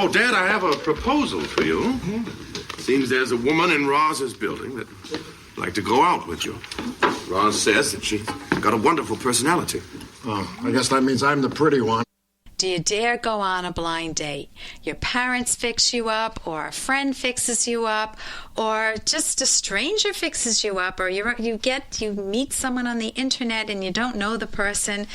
Oh, Dad, I have a proposal for you. Seems there's a woman in Roz's building that'd like to go out with you. Roz says that she's got a wonderful personality. Oh, I guess that means I'm the pretty one. Do you dare go on a blind date? Your parents fix you up, or a friend fixes you up, or just a stranger fixes you up, or you meet someone on the internet and you don't know the person.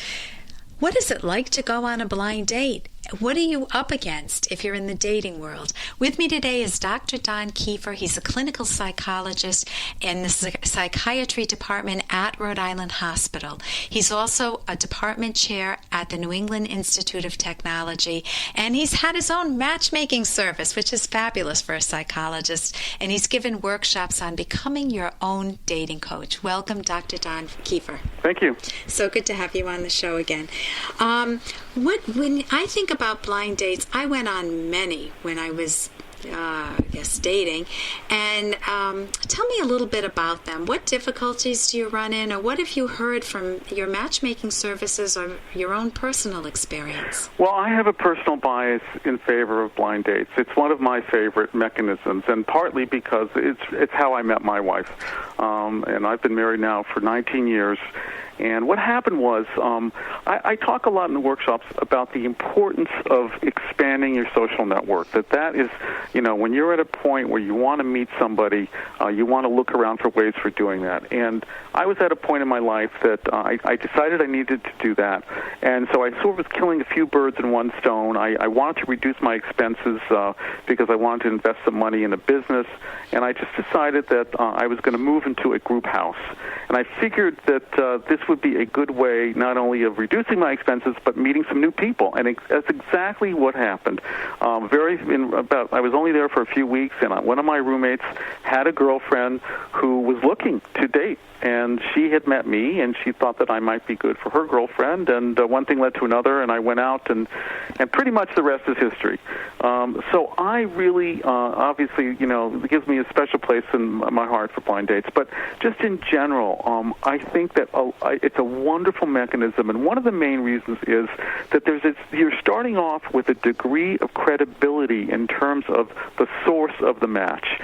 What is it like to go on a blind date? What are you up against if you're in the dating world? With me today is Dr. Don Kieffer. He's a clinical psychologist in the psychiatry department at Rhode Island Hospital. He's also a department chair at the New England Institute of Technology, and he's had his own matchmaking service, which is fabulous for a psychologist, and he's given workshops on becoming your own dating coach. Welcome, Dr. Don Kieffer. Thank you. So good to have you on the show again. When I think about blind dates, I went on many when I was, dating. And tell me a little bit about them. What difficulties do you run in, or what have you heard from your matchmaking services or your own personal experience? Well, I have a personal bias in favor of blind dates. It's one of my favorite mechanisms, and partly because it's how I met my wife. And I've been married now for 19 years. And what happened was, I talk a lot in the workshops about the importance of expanding your social network. That is, when you're at a point where you want to meet somebody, you want to look around for ways for doing that. And I was at a point in my life that I decided I needed to do that. And so I sort of was killing a few birds in one stone. I wanted to reduce my expenses because I wanted to invest some money in a business. And I just decided that I was going to move into a group house. And I figured that this would be a good way not only of reducing my expenses, but meeting some new people. And that's exactly what happened. I was only there for a few weeks, and one of my roommates had a girlfriend who was looking to date. And she had met me, and she thought that I might be good for her girlfriend, and one thing led to another, and I went out, and pretty much the rest is history. So I really, obviously, it gives me a special place in my heart for blind dates. But just in general, I think that it's a wonderful mechanism, and one of the main reasons is that you're starting off with a degree of credibility in terms of the source of the match,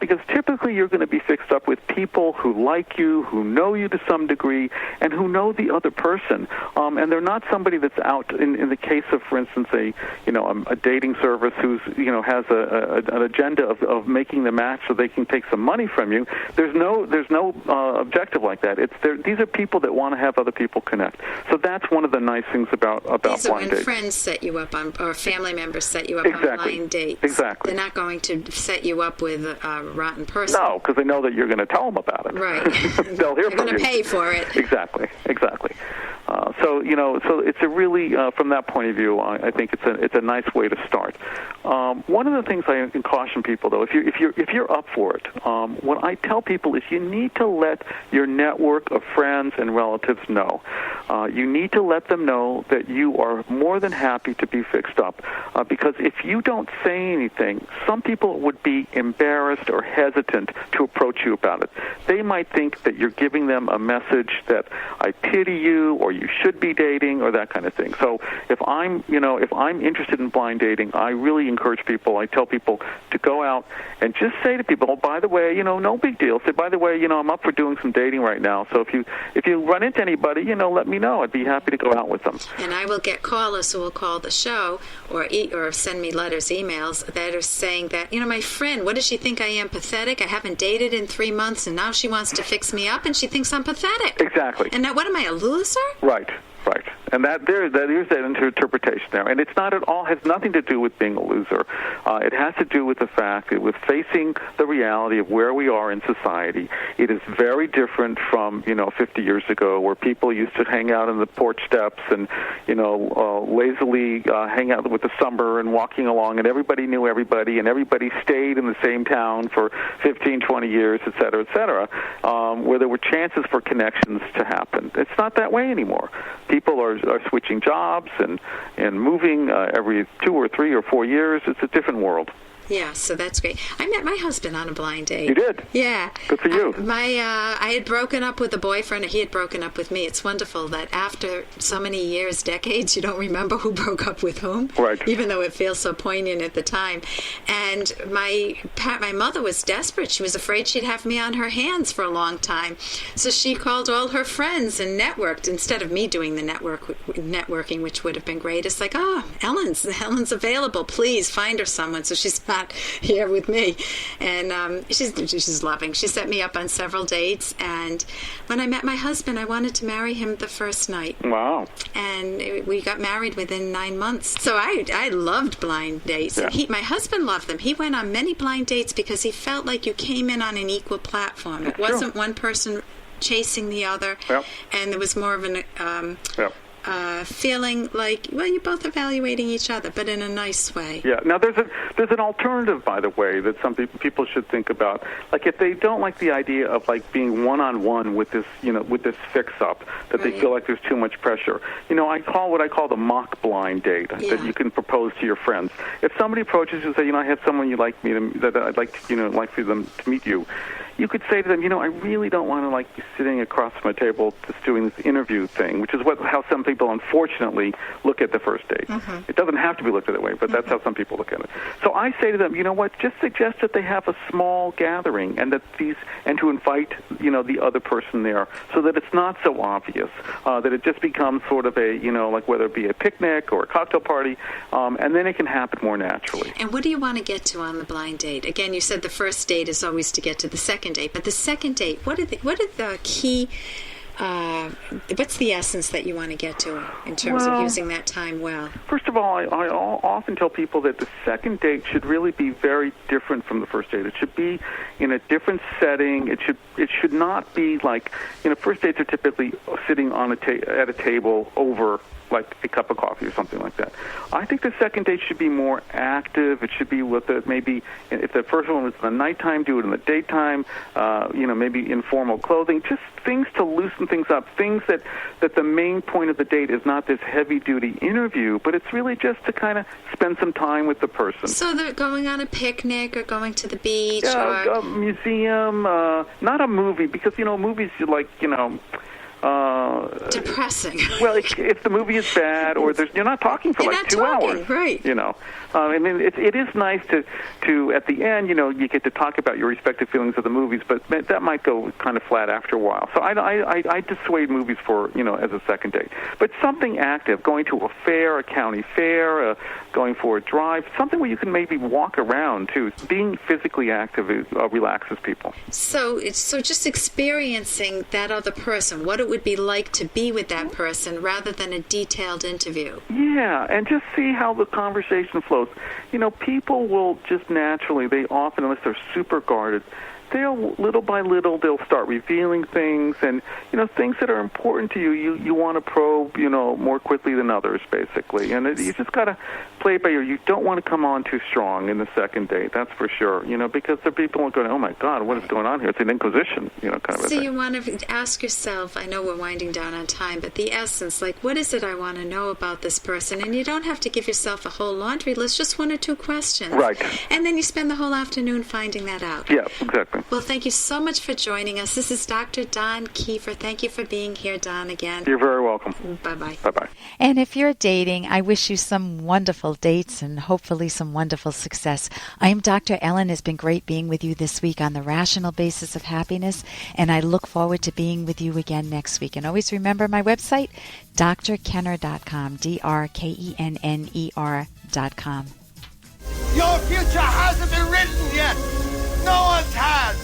because typically you're going to be fixed up with people who like you, who know you to some degree, and who know the other person. And they're not somebody that's out in the case of, for instance, a dating service who's has an agenda of making the match so they can take some money from you. There's no objective like that. These are people that want to have other people connect. So that's one of the nice things about blind dates. These are when friends set you up on, or family members set you up on blind dates. Exactly. They're not going to set you up with a rotten person. No, because they know that you're going to tell them about it. Right. They'll hear They're from you. going to pay for it. Exactly. So it's a really, from that point of view, I think it's a nice way to start. One of the things I can caution people, though, if you're up for it, what I tell people is you need to let your network of friends and relatives know. You need to let them know that you are more than happy to be fixed up, because if you don't say anything, some people would be embarrassed or hesitant to approach you about it. They might think that you're giving them a message that I pity you, or you should be dating, or that kind of thing. So if I'm interested in blind dating, I really encourage people. I tell people to go out and just say to people, oh, by the way, no big deal. Say, by the way, I'm up for doing some dating right now. So if you run into anybody, let me know. I'd be happy to go out with them. And I will get callers who will call the show or send me letters, emails that are saying that, my friend, what does she think I am, pathetic? I haven't dated in 3 months, and now she wants to fix me up, and she thinks I'm pathetic. Exactly. And now, what am I, a loser? Right. And that is that interpretation there. And it's not at all, has nothing to do with being a loser. It has to do with the fact that with facing the reality of where we are in society. It is very different from, 50 years ago, where people used to hang out on the porch steps and, lazily hang out with the summer and walking along, and everybody knew everybody, and everybody stayed in the same town for 15, 20 years, et cetera, where there were chances for connections to happen. It's not that way anymore. People are switching jobs and moving every 2 or 3 or 4 years. It's a different world. Yeah, so that's great. I met my husband on a blind date. You did? Yeah. Good for you. I had broken up with a boyfriend, and he had broken up with me. It's wonderful that after so many years, decades, you don't remember who broke up with whom. Right. Even though it feels so poignant at the time. And my mother was desperate. She was afraid she'd have me on her hands for a long time. So she called all her friends and networked instead of me doing the networking, which would have been great. It's like, Helen's available. Please find her someone. So she's not here with me. And she's loving. She set me up on several dates. And when I met my husband, I wanted to marry him the first night. Wow. And we got married within 9 months. So I loved blind dates. Yeah. And my husband loved them. He went on many blind dates because he felt like you came in on an equal platform. It wasn't one person chasing the other. Yep. And there was more of an feeling like, well, you're both evaluating each other, but in a nice way. Yeah. Now, there's an alternative, by the way, that some people should think about. Like, if they don't like the idea of like being one-on-one with this, with this fix-up, that they feel like there's too much pressure. I call what I call the mock blind date that you can propose to your friends. If somebody approaches you and say, I have someone you'd like me that I'd like for them to meet you. You could say to them, I really don't want to be sitting across from a table just doing this interview thing, which is how some people unfortunately look at the first date. Mm-hmm. It doesn't have to be looked at that way, but that's how some people look at it. So I say to them, just suggest that they have a small gathering and to invite the other person there, so that it's not so obvious, that it just becomes sort of a whether it be a picnic or a cocktail party, and then it can happen more naturally. And what do you want to get to on the blind date? Again, you said the first date is always to get to the second date, but the second date, what are the key? What's the essence that you want to get to in terms of using that time well? First of all, I often tell people that the second date should really be very different from the first date. It should be in a different setting. It should not be like, first dates are typically sitting on at a table over like a cup of coffee or something like that. I think the second date should be more active. It should be maybe if the first one was in the nighttime, do it in the daytime. Maybe informal clothing, just things to loosen things up. Things that the main point of the date is not this heavy-duty interview, but it's really just to kind of spend some time with the person. So they're going on a picnic or going to the beach or a museum, not a movie, because movies depressing. Well, if the movie is bad, or you're not talking for like 2 hours, right? It is nice to at the end, you get to talk about your respective feelings of the movies, but that might go kind of flat after a while. So I dissuade movies for as a second date, but something active, going to a fair, a county fair, going for a drive, something where you can maybe walk around too. Being physically active relaxes people. So just experiencing that other person, what it would be like to be with that person rather than a detailed interview. Yeah, and just see how the conversation flows. People will just naturally, they often, unless they're super guarded, they'll little by little they'll start revealing things, and things that are important to you want to probe more quickly than others, basically. And you just got to play by ear. You don't want to come on too strong in the second date, that's for sure. Because the people are going, oh my God, what is going on here? It's an inquisition, kind of a thing. So you want to ask yourself, I know we're winding down on time, but the essence, like, what is it I want to know about this person? And you don't have to give yourself a whole laundry list, just 1 or 2 questions. Right. And then you spend the whole afternoon finding that out. Yeah, exactly. Well, thank you so much for joining us. This is Dr. Don Kieffer. Thank you for being here, Don, again. You're very welcome. Bye-bye. Bye-bye. And if you're dating, I wish you some wonderful dates and hopefully some wonderful success. I am Dr. Ellen. It's been great being with you this week on the Rational Basis of Happiness, and I look forward to being with you again next week. And always remember my website, drkenner.com, drkenner.com. Your future hasn't been written yet. No one's has.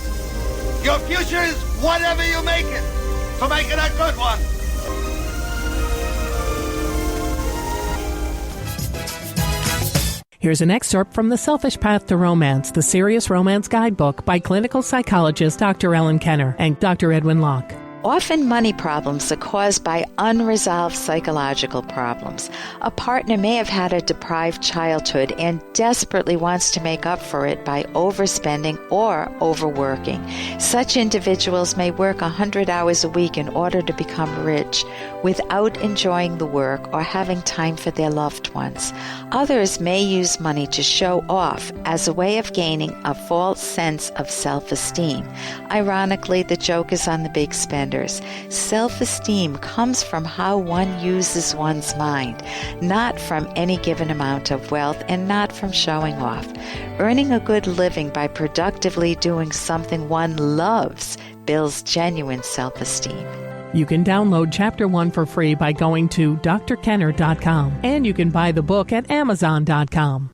Your future is whatever you make it. So make it a good one. Here's an excerpt from The Selfish Path to Romance, the Serious Romance Guidebook by clinical psychologist Dr. Ellen Kenner and Dr. Edwin Locke. Often money problems are caused by unresolved psychological problems. A partner may have had a deprived childhood and desperately wants to make up for it by overspending or overworking. Such individuals may work 100 hours a week in order to become rich without enjoying the work or having time for their loved ones. Others may use money to show off as a way of gaining a false sense of self-esteem. Ironically, the joke is on the big spenders. Self-esteem comes from how one uses one's mind, not from any given amount of wealth and not from showing off. Earning a good living by productively doing something one loves builds genuine self-esteem. You can download Chapter 1 for free by going to drkenner.com, and you can buy the book at amazon.com.